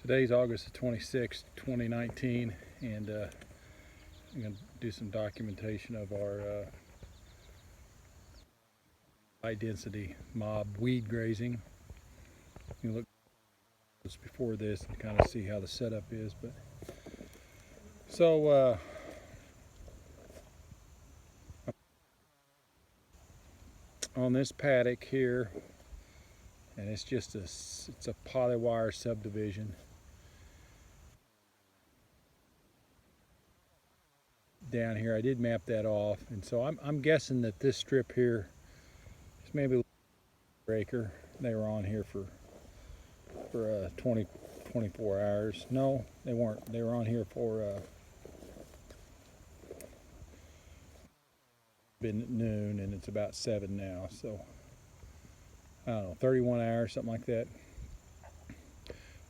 Today's August the 26th, 2019, and I'm going to do some documentation of our high density mob weed grazing. You can look before this and kind of see how the setup is. But so on this paddock here, and it's just it's a polywire subdivision. Down here, I did map that off, and so I'm guessing that this strip here is maybe a acre. They were on here for 24 hours. No, they weren't. They were on here for been at noon, and it's about 7 now. So I don't know, 31 hours, something like that.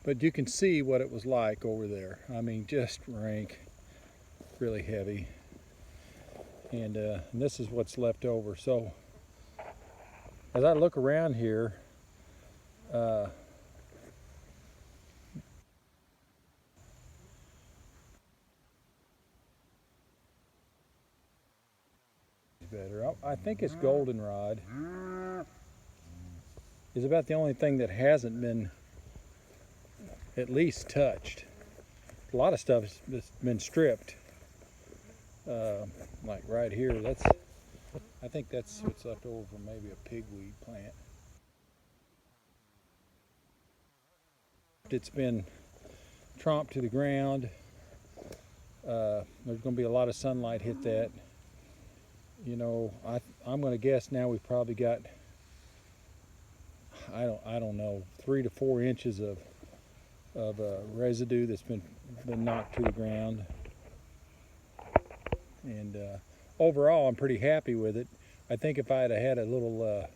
But you can see what it was like over there. I mean, just rank, really heavy. And this is what's left over. So as I look around here, better. I think it's goldenrod is about the only thing that hasn't been at least touched. A lot of stuff has been stripped. Like right here, I think that's what's left over from maybe a pigweed plant. It's been tromped to the ground. There's going to be a lot of sunlight hit that. You know, I'm going to guess now we've probably got, I don't know, 3 to 4 inches of residue that's been knocked to the ground. And overall, I'm pretty happy with it. I think if I had a little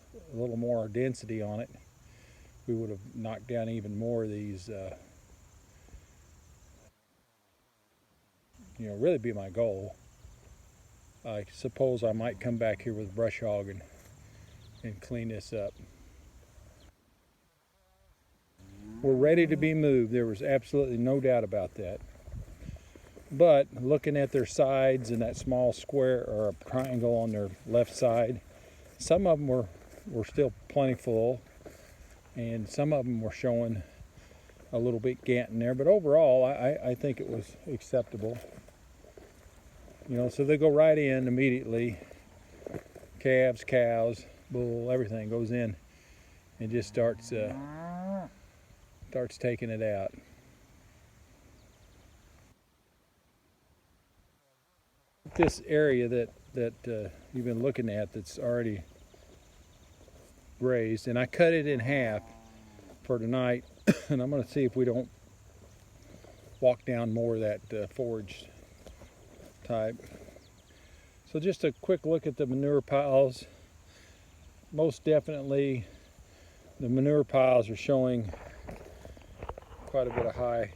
more density on it, we would have knocked down even more of these. You know, really be my goal. I suppose I might come back here with brush hog and clean this up. We're ready to be moved. There was absolutely no doubt about that. But looking at their sides and that small square or a triangle on their left side, some of them were still plenty full, and some of them were showing a little bit gant in there. But overall, I think it was acceptable. You know, so they go right in immediately. Calves, cows, bull, everything goes in and just starts taking it out. This area that you've been looking at that's already grazed, and I cut it in half for tonight, and I'm going to see if we don't walk down more of that forage type. So just a quick look at the manure piles. Most definitely the manure piles are showing quite a bit of high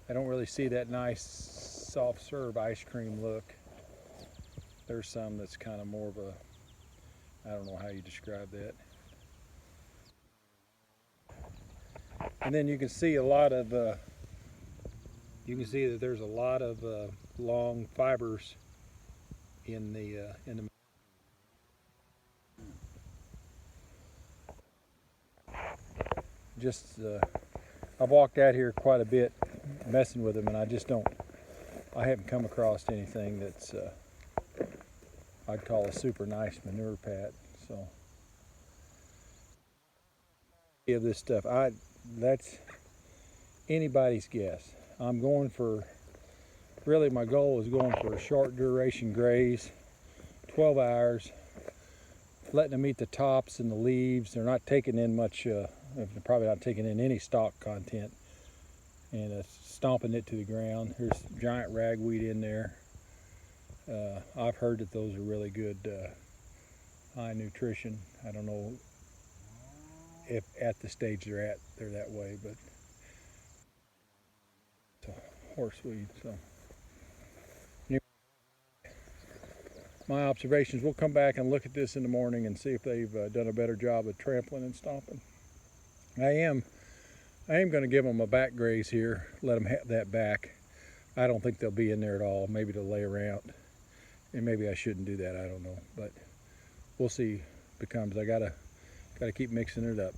I don't really see that nice soft serve ice cream look. There's some that's kind of more of a, I don't know how you describe that. And then you can see a lot of, you can see that there's a lot of long fibers in the just I've walked out here quite a bit messing with them, and I haven't come across anything that's I'd call a super nice manure pat. So of this stuff, that's anybody's guess. I'm going for, really my goal is going for a short duration graze, 12 hours, letting them eat the tops and the leaves. They're not taking in much, they're probably not taking in any stalk content, and stomping it to the ground. There's giant ragweed in there. I've heard that those are really good, high nutrition. I don't know if at the stage they're that way, but it's a horseweed. So my observations. We'll come back and look at this in the morning and see if they've done a better job of trampling and stomping. I am going to give them a back graze here, let them have that back. I don't think they'll be in there at all. Maybe they'll lay around, and maybe I shouldn't do that. I don't know, but we'll see. Becomes I gotta keep mixing it up.